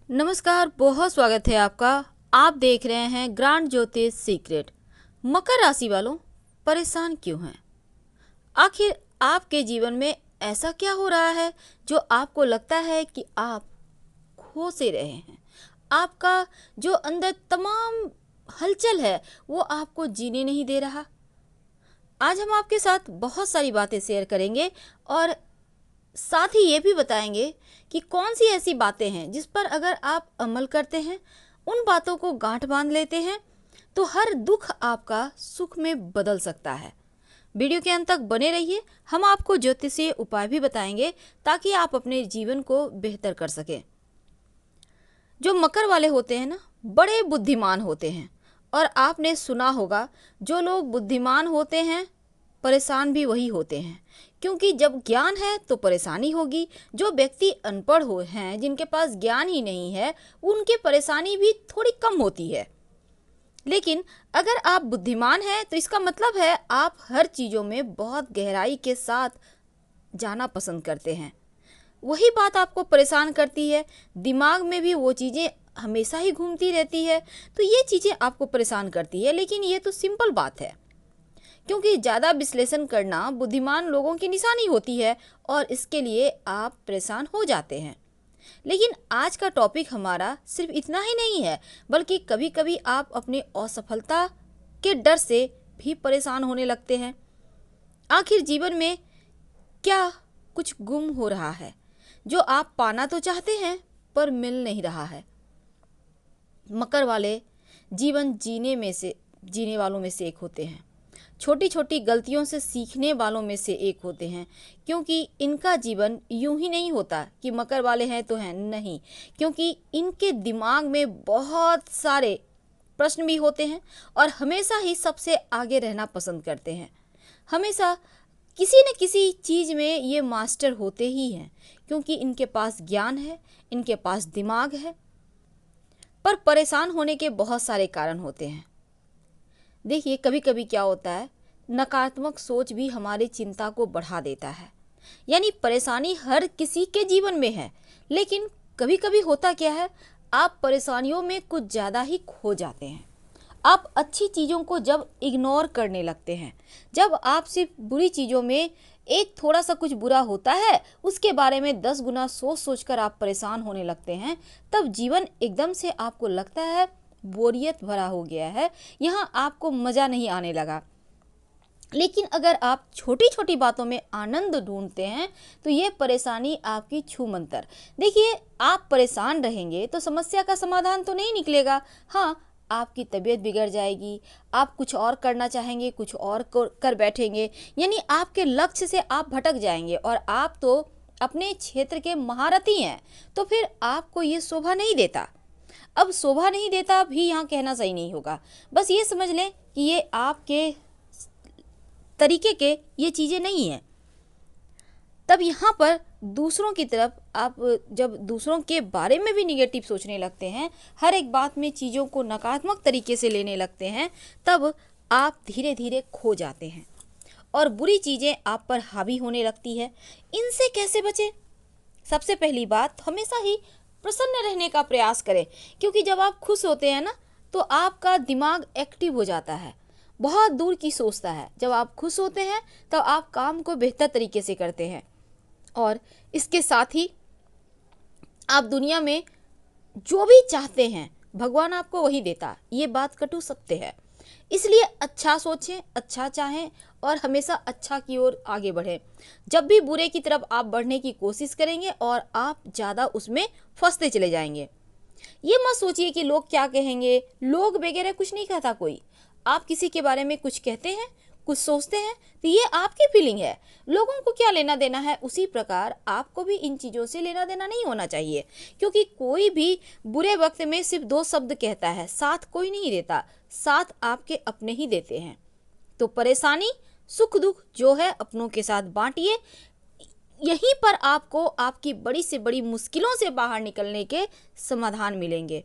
नमस्कार, बहुत स्वागत है आपका। आप देख रहे हैं ग्रांड ज्योतिष सीक्रेट। मकर राशि वालों, परेशान क्यों हैं? आखिर आपके जीवन में ऐसा क्या हो रहा है जो आपको लगता है कि आप खो से रहे हैं? आपका जो अंदर तमाम हलचल है वो आपको जीने नहीं दे रहा। आज हम आपके साथ बहुत सारी बातें शेयर करेंगे और साथ ही ये भी बताएंगे कि कौन सी ऐसी बातें हैं जिस पर अगर आप अमल करते हैं, उन बातों को गांठ बांध लेते हैं, तो हर दुख आपका सुख में बदल सकता है। वीडियो के अंत तक बने रहिए। हम आपको ज्योतिषीय उपाय भी बताएंगे ताकि आप अपने जीवन को बेहतर कर सकें। जो मकर वाले होते हैं ना, बड़े बुद्धिमान होते हैं। और आपने सुना होगा, जो लोग बुद्धिमान होते हैं परेशान भी वही होते हैं, क्योंकि जब ज्ञान है तो परेशानी होगी। जो व्यक्ति अनपढ़ हो हैं, जिनके पास ज्ञान ही नहीं है, उनके परेशानी भी थोड़ी कम होती है। लेकिन अगर आप बुद्धिमान हैं तो इसका मतलब है आप हर चीज़ों में बहुत गहराई के साथ जाना पसंद करते हैं। वही बात आपको परेशान करती है, दिमाग में भी वो चीज़ें हमेशा ही घूमती रहती है, तो ये चीज़ें आपको परेशान करती है। लेकिन ये तो सिंपल बात है, क्योंकि ज़्यादा विश्लेषण करना बुद्धिमान लोगों की निशानी होती है और इसके लिए आप परेशान हो जाते हैं। लेकिन आज का टॉपिक हमारा सिर्फ इतना ही नहीं है, बल्कि कभी कभी आप अपनी असफलता के डर से भी परेशान होने लगते हैं। आखिर जीवन में क्या कुछ गुम हो रहा है जो आप पाना तो चाहते हैं पर मिल नहीं रहा है? मकर वाले जीवन जीने वालों में से एक होते हैं। छोटी छोटी गलतियों से सीखने वालों में से एक होते हैं, क्योंकि इनका जीवन यूं ही नहीं होता कि मकर वाले हैं तो हैं, नहीं। क्योंकि इनके दिमाग में बहुत सारे प्रश्न भी होते हैं और हमेशा ही सबसे आगे रहना पसंद करते हैं। हमेशा किसी न किसी चीज़ में ये मास्टर होते ही हैं, क्योंकि इनके पास ज्ञान है, इनके पास दिमाग है। पर परेशान होने के बहुत सारे कारण होते हैं। देखिए, कभी कभी क्या होता है, नकारात्मक सोच भी हमारी चिंता को बढ़ा देता है। यानी परेशानी हर किसी के जीवन में है, लेकिन कभी कभी होता क्या है, आप परेशानियों में कुछ ज़्यादा ही खो जाते हैं। आप अच्छी चीज़ों को जब इग्नोर करने लगते हैं, जब आप सिर्फ बुरी चीज़ों में एक थोड़ा सा कुछ बुरा होता है उसके बारे में 10 गुना सोच सोच कर आप परेशान होने लगते हैं, तब जीवन एकदम से आपको लगता है बोरियत भरा हो गया है, यहाँ आपको मज़ा नहीं आने लगा। लेकिन अगर आप छोटी छोटी बातों में आनंद ढूंढते हैं तो ये परेशानी आपकी छू मंतर। देखिए, आप परेशान रहेंगे तो समस्या का समाधान तो नहीं निकलेगा। हाँ, आपकी तबीयत बिगड़ जाएगी, आप कुछ और करना चाहेंगे, कुछ और कर बैठेंगे, यानी आपके लक्ष्य से आप भटक जाएंगे। और आप तो अपने क्षेत्र के महारथी हैं, तो फिर आपको ये शोभा नहीं देता। अब शोभा नहीं देता भी यहाँ कहना सही नहीं होगा, बस ये समझ लें कि ये आपके तरीके के ये चीज़ें नहीं हैं। तब यहाँ पर दूसरों की तरफ आप जब दूसरों के बारे में भी निगेटिव सोचने लगते हैं, हर एक बात में चीज़ों को नकारात्मक तरीके से लेने लगते हैं, तब आप धीरे धीरे खो जाते हैं और बुरी चीज़ें आप पर हावी होने लगती है। इनसे कैसे बचें? सबसे पहली बात, हमेशा ही प्रसन्न रहने का प्रयास करें, क्योंकि जब आप खुश होते हैं ना, तो आपका दिमाग एक्टिव हो जाता है, बहुत दूर की सोचता है। जब आप खुश होते हैं तो आप काम को बेहतर तरीके से करते हैं और इसके साथ ही आप दुनिया में जो भी चाहते हैं भगवान आपको वही देता। ये बात कटु सत्य है। इसलिए अच्छा सोचें, अच्छा चाहें और हमेशा अच्छा की ओर आगे बढ़ें। जब भी बुरे की तरफ आप बढ़ने की कोशिश करेंगे और आप ज़्यादा उसमें फंसते चले जाएंगे। ये मत सोचिए कि लोग क्या कहेंगे, लोग वगैरह कुछ नहीं कहता कोई। आप किसी के बारे में कुछ कहते हैं, कुछ सोचते हैं, तो ये आपकी फीलिंग है, लोगों को क्या लेना देना है। उसी प्रकार आपको भी इन चीज़ों से लेना देना नहीं होना चाहिए, क्योंकि कोई भी बुरे वक्त में सिर्फ 2 शब्द कहता है, साथ कोई नहीं देता, साथ आपके अपने ही देते हैं। तो परेशानी सुख दुख जो है अपनों के साथ बांटिए। यहीं पर आपको आपकी बड़ी से बड़ी मुश्किलों से बाहर निकलने के समाधान मिलेंगे।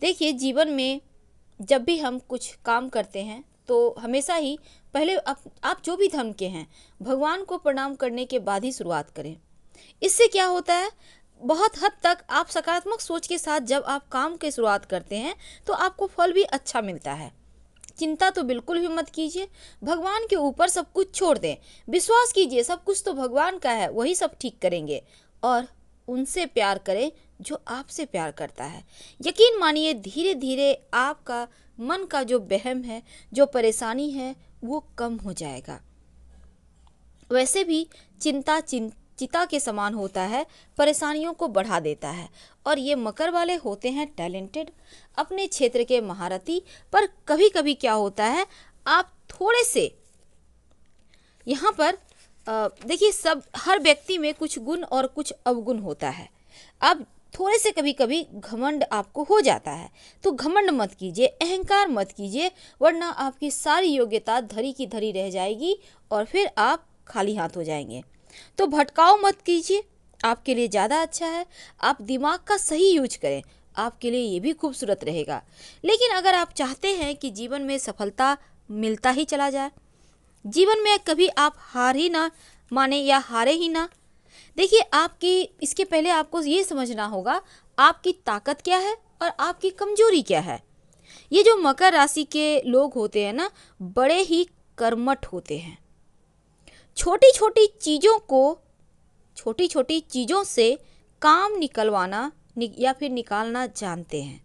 देखिए, जीवन में जब भी हम कुछ काम करते हैं तो हमेशा ही पहले आप जो भी धर्म के हैं, भगवान को प्रणाम करने के बाद ही शुरुआत करें। इससे क्या होता है, बहुत हद तक आप सकारात्मक सोच के साथ जब आप काम की शुरुआत करते हैं तो आपको फल भी अच्छा मिलता है। चिंता तो बिल्कुल भी मत कीजिए, भगवान के ऊपर सब कुछ छोड़ दें। विश्वास कीजिए सब कुछ तो भगवान का है, वही सब ठीक करेंगे। और उनसे प्यार करें जो आपसे प्यार करता है। यकीन मानिए धीरे धीरे आपका मन का जो वहम है, जो परेशानी है, वो कम हो जाएगा। वैसे भी चिंता चिता के समान होता है, परेशानियों को बढ़ा देता है। और ये मकर वाले होते हैं टैलेंटेड, अपने क्षेत्र के महारथी। पर कभी कभी क्या होता है, आप थोड़े से यहाँ पर देखिए, सब हर व्यक्ति में कुछ गुण और कुछ अवगुण होता है। अब थोड़े से कभी कभी घमंड आपको हो जाता है, तो घमंड मत कीजिए, अहंकार मत कीजिए, वरना आपकी सारी योग्यता धरी की धरी रह जाएगी और फिर आप खाली हाथ हो जाएंगे। तो भटकाव मत कीजिए, आपके लिए ज़्यादा अच्छा है। आप दिमाग का सही यूज करें, आपके लिए ये भी खूबसूरत रहेगा। लेकिन अगर आप चाहते हैं कि जीवन में सफलता मिलता ही चला जाए, जीवन में कभी आप हार ही ना माने या हारे ही ना, देखिए आपकी इसके पहले आपको ये समझना होगा आपकी ताकत क्या है और आपकी कमजोरी क्या है। ये जो मकर राशि के लोग होते हैं ना, बड़े ही कर्मठ होते हैं। छोटी छोटी चीज़ों से काम निकलवाना या फिर निकालना जानते हैं।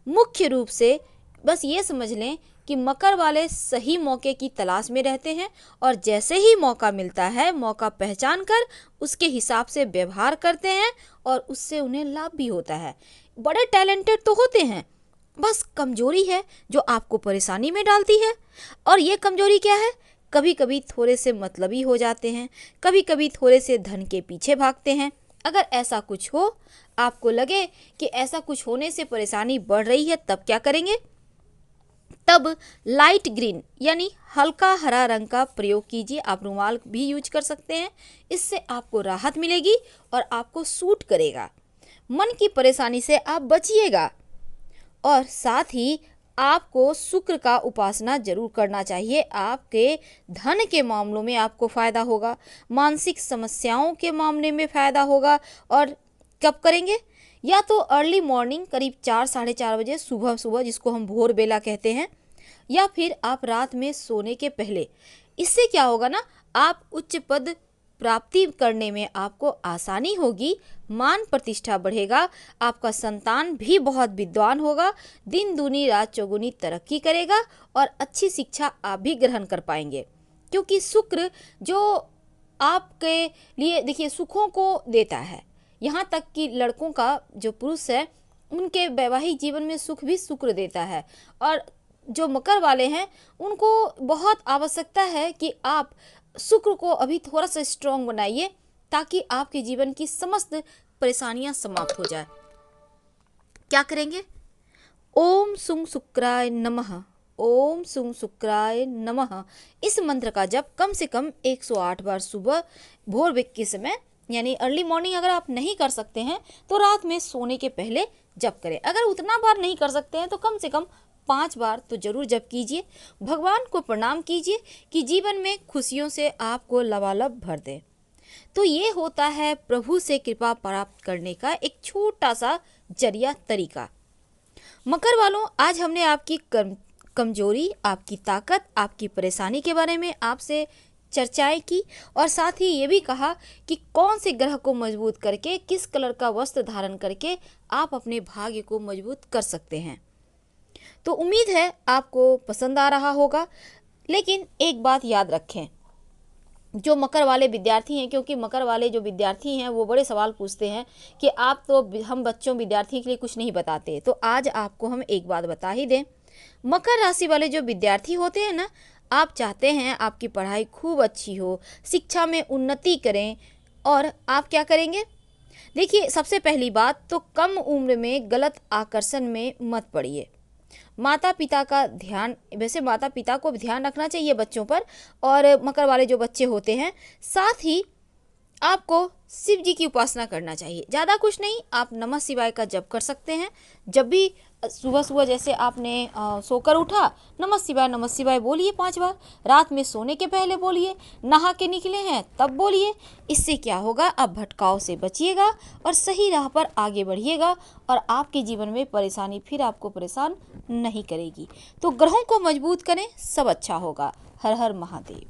मुख्य रूप से बस ये समझ लें कि मकर वाले सही मौके की तलाश में रहते हैं और जैसे ही मौका मिलता है, मौका पहचान कर उसके हिसाब से व्यवहार करते हैं और उससे उन्हें लाभ भी होता है। बड़े टैलेंटेड तो होते हैं, बस कमजोरी है जो आपको परेशानी में डालती है। और ये कमजोरी क्या है, कभी कभी थोड़े से मतलबी हो जाते हैं, कभी कभी थोड़े से धन के पीछे भागते हैं। अगर ऐसा कुछ हो, आपको लगे कि ऐसा कुछ होने से परेशानी बढ़ रही है, तब क्या करेंगे? तब लाइट ग्रीन यानी हल्का हरा रंग का प्रयोग कीजिए। आप रुमाल भी यूज कर सकते हैं, इससे आपको राहत मिलेगी और आपको सूट करेगा। मन की परेशानी से आप बचिएगा और साथ ही आपको शुक्र का उपासना जरूर करना चाहिए। आपके धन के मामलों में आपको फायदा होगा, मानसिक समस्याओं के मामले में फायदा होगा। और कब करेंगे? या तो अर्ली मॉर्निंग करीब 4 साढ़े 4 बजे सुबह सुबह, जिसको हम भोर बेला कहते हैं, या फिर आप रात में सोने के पहले। इससे क्या होगा ना, आप उच्च पद प्राप्ति करने में आपको आसानी होगी, मान प्रतिष्ठा बढ़ेगा, आपका संतान भी बहुत विद्वान होगा, दिन दूनी रात चौगुनी तरक्की करेगा और अच्छी शिक्षा आप भी ग्रहण कर पाएंगे। क्योंकि शुक्र जो आपके लिए देखिए सुखों को देता है, यहाँ तक कि लड़कों का जो पुरुष है उनके वैवाहिक जीवन में सुख भी शुक्र देता है। और जो मकर वाले हैं उनको बहुत आवश्यकता है कि आप शुक्र को अभी थोड़ा सा स्ट्रॉन्ग बनाइए, ताकि आपके जीवन की समस्त परेशानियां समाप्त हो जाए। क्या करेंगे? ओम सुं शुक्राय नमः, ओम सुं शुक्राय नमः, इस मंत्र का जप कम से कम 108 बार सुबह भोर के समय, यानी अर्ली मॉर्निंग अगर आप नहीं कर सकते हैं तो रात में सोने के पहले जप करें। अगर उतना बार नहीं कर सकते हैं तो कम से कम 5 बार तो जरूर जप कीजिए। भगवान को प्रणाम कीजिए कि जीवन में खुशियों से आपको लबालब भर दे। तो ये होता है प्रभु से कृपा प्राप्त करने का एक छोटा सा जरिया तरीका। मकर वालों, आज हमने आपकी कमजोरी, आपकी ताकत, आपकी परेशानी के बारे में आपसे चर्चाएं की और साथ ही ये भी कहा कि कौन से ग्रह को मजबूत करके, किस कलर का वस्त्र धारण करके आप अपने भाग्य को मजबूत कर सकते हैं। तो उम्मीद है आपको पसंद आ रहा होगा। लेकिन एक बात याद रखें, जो मकर वाले विद्यार्थी हैं, क्योंकि मकर वाले जो विद्यार्थी हैं वो बड़े सवाल पूछते हैं कि आप तो हम बच्चों विद्यार्थी के लिए कुछ नहीं बताते, तो आज आपको हम एक बात बता ही दें। मकर राशि वाले जो विद्यार्थी होते हैं ना, आप चाहते हैं आपकी पढ़ाई खूब अच्छी हो, शिक्षा में उन्नति करें, और आप क्या करेंगे? देखिए, सबसे पहली बात तो कम उम्र में गलत आकर्षण में मत पड़िए। माता पिता का ध्यान, वैसे माता पिता को ध्यान रखना चाहिए बच्चों पर, और मकर वाले जो बच्चे होते हैं, साथ ही आपको शिव जी की उपासना करना चाहिए। ज़्यादा कुछ नहीं, आप नमः शिवाय का जप कर सकते हैं। जब भी सुबह सुबह जैसे आपने सोकर उठा, नमः शिवाय बोलिए 5 बार। रात में सोने के पहले बोलिए, नहा के निकले हैं तब बोलिए। इससे क्या होगा, आप भटकाव से बचिएगा और सही राह पर आगे बढ़िएगा और आपके जीवन में परेशानी फिर आपको परेशान नहीं करेगी। तो ग्रहों को मजबूत करें, सब अच्छा होगा। हर हर महादेव।